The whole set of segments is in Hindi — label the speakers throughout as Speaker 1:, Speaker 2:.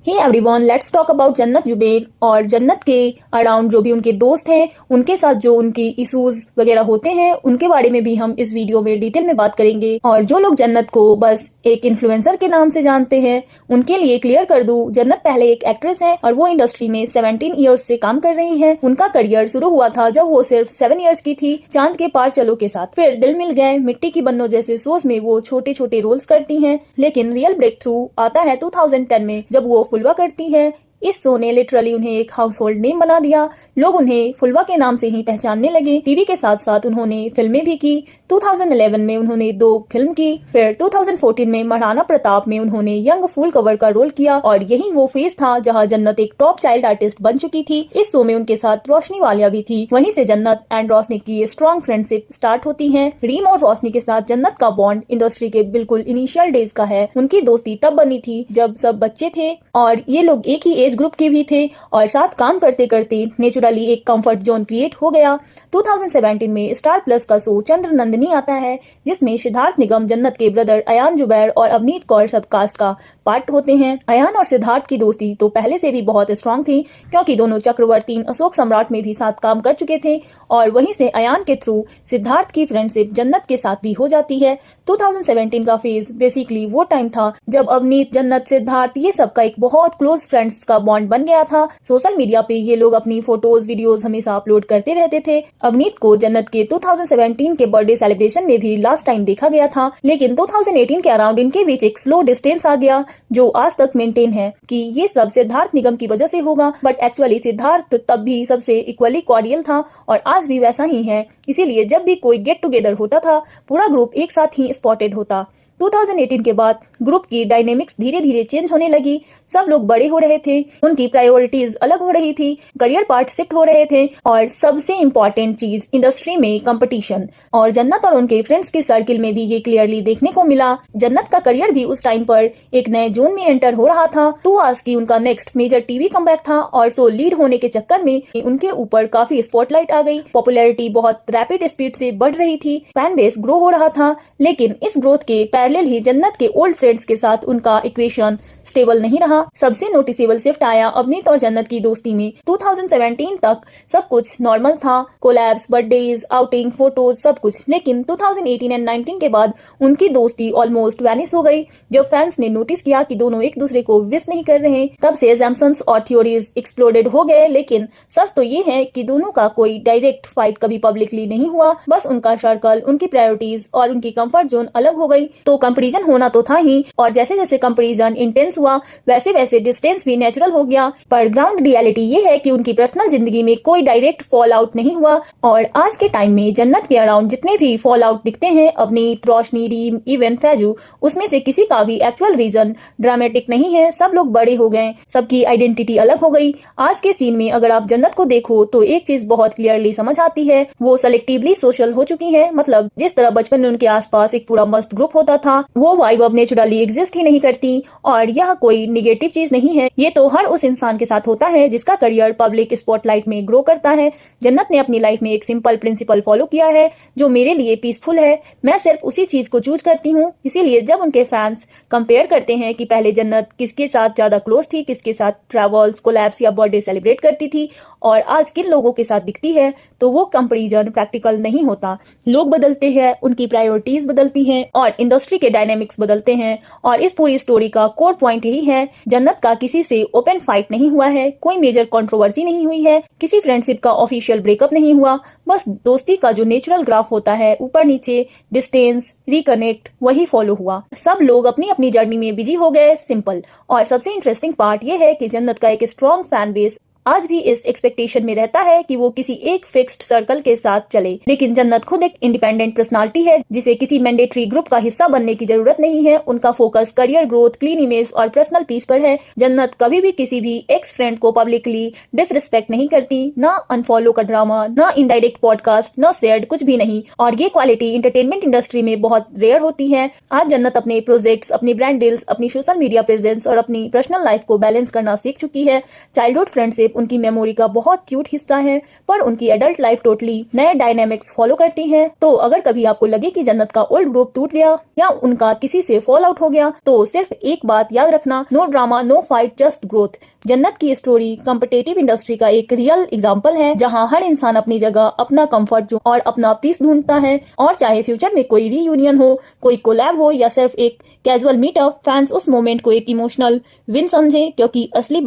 Speaker 1: Hey everyone, let's talk about Jannat Zubair और जन्नत के अराउंड जो भी उनके दोस्त हैं, उनके साथ जो उनकी इशूज वगैरह होते हैं, उनके बारे में भी हम इस वीडियो में डिटेल में बात करेंगे। और जो लोग जन्नत को बस एक इन्फ्लुएंसर के नाम से जानते हैं, उनके लिए क्लियर कर दूं, जन्नत पहले एक एक्ट्रेस है और वो इंडस्ट्री में 17 ईयर्स से काम कर रही है। उनका करियर शुरू हुआ था जब वो सिर्फ 7 ईयर्स की थी, चांद के पार चलो के साथ। फिर दिल मिल गए, मिट्टी की बन्नो जैसे शोज में वो छोटे छोटे रोल्स करती हैं, लेकिन रियल ब्रेक थ्रू आता है 2010 में जब वो फुलवा करती है। इस शो ने लिटरली उन्हें एक हाउस होल्ड नेम बना दिया। लोग उन्हें फुलवा के नाम से ही पहचानने लगे। टीवी के साथ साथ उन्होंने फिल्में भी की। 2011 में उन्होंने 2 फिल्म की। फिर 2014 में महाराणा प्रताप में उन्होंने यंग फूल कवर का रोल किया और यही वो फेज था जहां जन्नत एक टॉप चाइल्ड आर्टिस्ट बन चुकी थी। इस शो में उनके साथ रोशनी वालिया भी थी। वहीं से जन्नत एंड रोशनी की स्ट्रॉन्ग फ्रेंडशिप स्टार्ट होती है। रीम और रोशनी के साथ जन्नत का बॉन्ड इंडस्ट्री के बिल्कुल इनिशियल डेज का है। उनकी दोस्ती तब बनी थी जब सब बच्चे थे और ये लोग एक ही एज ग्रुप के भी थे और साथ काम करते करते नेचुरली एक कंफर्ट जोन क्रिएट हो गया। 2017 में स्टार प्लस का शो चंद्र नंदिनी आता है, जिसमें सिद्धार्थ निगम, जन्नत के ब्रदर अयान जुबैर और अवनीत कौर सब कास्ट का पार्ट होते हैं। अयान और सिद्धार्थ की दोस्ती तो पहले से भी बहुत स्ट्रॉन्ग थी, क्योंकि दोनों चक्रवर्ती अशोक सम्राट में भी साथ काम कर चुके थे और वहीं से अयान के थ्रू सिद्धार्थ की फ्रेंडशिप जन्नत के साथ भी हो जाती है। 2017 का फेज बेसिकली वो टाइम था जब अवनीत, जन्नत, सिद्धार्थ ये सब का एक बहुत क्लोज फ्रेंड्स का बॉन्ड बन गया था। सोशल मीडिया पे ये लोग अपनी फोटोज, वीडियोस हमेशा अपलोड करते रहते थे। अवनीत को जन्नत के 2017 के बर्थडे सेलिब्रेशन में भी लास्ट टाइम देखा गया था, लेकिन 2018 के अराउंड इनके बीच एक स्लो डिस्टेंस आ गया जो आज तक मेंटेन है कि ये सब सिद्धार्थ निगम की वजह से होगा, बट एक्चुअली सिद्धार्थ तब भी सबसे इक्वली कॉर्डियल था और आज भी वैसा ही है। इसीलिए जब भी कोई गेट टुगेदर होता था, पूरा ग्रुप एक साथ ही स्पॉटेड होता। 2018 के बाद ग्रुप की डायनेमिक्स धीरे धीरे चेंज होने लगी। सब लोग बड़े हो रहे थे, उनकी प्रायोरिटीज अलग हो रही थी, करियर पार्ट शिफ्ट हो रहे थे और सबसे इम्पोर्टेंट चीज इंडस्ट्री में कंपटीशन। और जन्नत और उनके फ्रेंड्स के सर्किल में भी ये क्लियरली देखने को मिला। जन्नत का करियर भी उस टाइम पर एक नए जोन में एंटर हो रहा था। 2 आवर्स की उनका नेक्स्ट मेजर टीवी कमबैक था और सो लीड होने के चक्कर में उनके ऊपर काफी स्पॉटलाइट आ गई। पॉपुलैरिटी बहुत रैपिड स्पीड से बढ़ रही थी, फैन बेस ग्रो हो रहा था, लेकिन इस ग्रोथ के पैरेलल ही जन्नत के ओल्ड फ्रेंड्स के साथ उनका इक्वेशन स्टेबल नहीं रहा। सबसे नोटिसेबल शिफ्ट आया अवनीत और जन्नत की दोस्ती में। 2017 तक सब कुछ नॉर्मल था, कोलैब्स, बर्थडेज, आउटिंग, फोटोज, सब कुछ। लेकिन 2018 एंड 19 के बाद उनकी दोस्ती ऑलमोस्ट वैनिश हो गई। जब फैंस ने नोटिस किया कि दोनों एक दूसरे को विश नहीं कर रहे, तब से असम्पशंस और थ्योरीज एक्सप्लोडेड हो गए। लेकिन सच तो ये है कि दोनों का कोई डायरेक्ट फाइट कभी पब्लिकली नहीं हुआ, बस उनका सर्कल, उनकी प्रायोरिटीज और उनकी कंफर्ट जोन अलग हो गई। तो कंपैरिजन होना तो था ही, और जैसे जैसे कंपैरिजन इंटेंस हुआ वैसे वैसे डिस्टेंस भी नेचुरल हो गया। पर ग्राउंड रियलिटी ये है कि उनकी पर्सनल जिंदगी में कोई डायरेक्ट फॉल आउट नहीं हुआ। और आज के टाइम में जन्नत के अराउंड जितने भी फॉल आउट दिखते हैं, अवनीत, रोशनी, रीम, इवन फैजू, उसमें से किसी का भी एक्चुअल रीजन ड्रामेटिक नहीं है। सब लोग बड़े हो गए, सबकी आइडेंटिटी अलग हो गई। आज के सीन में अगर आप जन्नत को देखो तो एक चीज बहुत क्लियरली समझ आती है, वो सेलेक्टिवली सोशल हो चुकी है। मतलब जिस तरह बचपन में उनके आसपास एक पूरा मस्त ग्रुप होता था, वो वाइब अब नेचुरली एग्जिस्ट ही नहीं करती। और यह कोई निगेटिव चीज नहीं है, ये तो हर उस इंसान के साथ होता है जिसका करियर पब्लिक स्पॉटलाइट में ग्रो करता है। जन्नत ने अपनी लाइफ में एक सिंपल प्रिंसिपल फॉलो किया है जो मेरे लिए पीसफुल है। मैं सिर्फ उसी चीज को चूज करती हूँ। इसीलिए जब उनके फैंस कंपेयर करते हैं कि पहले जन्नत किसके साथ ज्यादा क्लोज थी, किसके साथ ट्रैवल्स, कोलैब्स या बर्थडे सेलिब्रेट करती थी और आज किन लोगों के साथ दिखती है, तो वो कंपैरिजन प्रैक्टिकल नहीं होता। लोग बदलते हैं, उनकी प्रायोरिटीज बदलती हैं और इंडस्ट्री के डायनेमिक्स बदलते हैं। और इस पूरी स्टोरी का कोर पॉइंट यही है, जन्नत का किसी से ओपन फाइट नहीं हुआ है, कोई मेजर कंट्रोवर्सी नहीं हुई है, किसी फ्रेंडशिप का ऑफिशियल ब्रेकअप नहीं हुआ। बस दोस्ती का जो नेचुरल ग्राफ होता है, ऊपर नीचे, डिस्टेंस, रिकनेक्ट, वही फॉलो हुआ। सब लोग अपनी अपनी जर्नी में बिजी हो गए, सिंपल। और सबसे इंटरेस्टिंग पार्ट ये है कि जन्नत का एक स्ट्रॉन्ग फैन बेस आज भी इस एक्सपेक्टेशन में रहता है कि वो किसी एक फिक्स्ड सर्कल के साथ चले। लेकिन जन्नत खुद एक इंडिपेंडेंट पर्सनालिटी है जिसे किसी मैंडेटरी ग्रुप का हिस्सा बनने की जरूरत नहीं है। उनका focus career growth, clean image और पर्सनल पीस पर है। जन्नत कभी भी किसी भी एक्स फ्रेंड को पब्लिकली डिसरिस्पेक्ट नहीं करती, ना अनफॉलो का ड्रामा, ना इनडायरेक्ट पॉडकास्ट, ना शेयर्ड, कुछ भी नहीं। और ये क्वालिटी इंटरटेनमेंट इंडस्ट्री में बहुत रेयर होती है। आज जन्नत अपने प्रोजेक्ट्स, अपनी ब्रांड डील्स, अपनी सोशल मीडिया प्रेजेंस और अपनी पर्सनल लाइफ को बैलेंस करना सीख चुकी है। चाइल्डहुड फ्रेंडशिप फ्रेंडशिप उनकी मेमोरी का बहुत क्यूट हिस्सा है, पर उनकी एडल्ट लाइफ टोटली नए डायनेमिक्स फॉलो करती है। तो अगर कभी आपको लगे कि जन्नत का ओल्ड ग्रुप टूट गया या उनका किसी से फॉल आउट हो गया, तो सिर्फ एक बात याद रखना, no drama, no fight, just growth. Jannat की स्टोरी कॉम्पिटिटिव इंडस्ट्री का एक रियल एग्जाम्पल है, जहाँ हर इंसान अपनी जगह, अपना कंफर्ट जोन और अपना पीस ढूंढता है। और चाहे फ्यूचर में कोई रीयूनियन हो, कोई कोलैब हो या सिर्फ एक कैजुअल मीटअप, फैंस उस मोमेंट को एक इमोशनल विन समझे, क्योंकि असली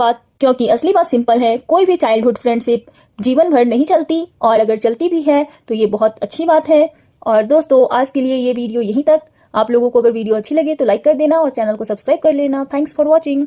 Speaker 1: बात सिंपल है, कोई भी चाइल्डहुड फ्रेंडशिप जीवन भर नहीं चलती, और अगर चलती भी है तो ये बहुत अच्छी बात है। और दोस्तों, आज के लिए ये वीडियो यहीं तक। आप लोगों को अगर वीडियो अच्छी लगे तो लाइक कर देना और चैनल को सब्सक्राइब कर लेना। Thanks for watching.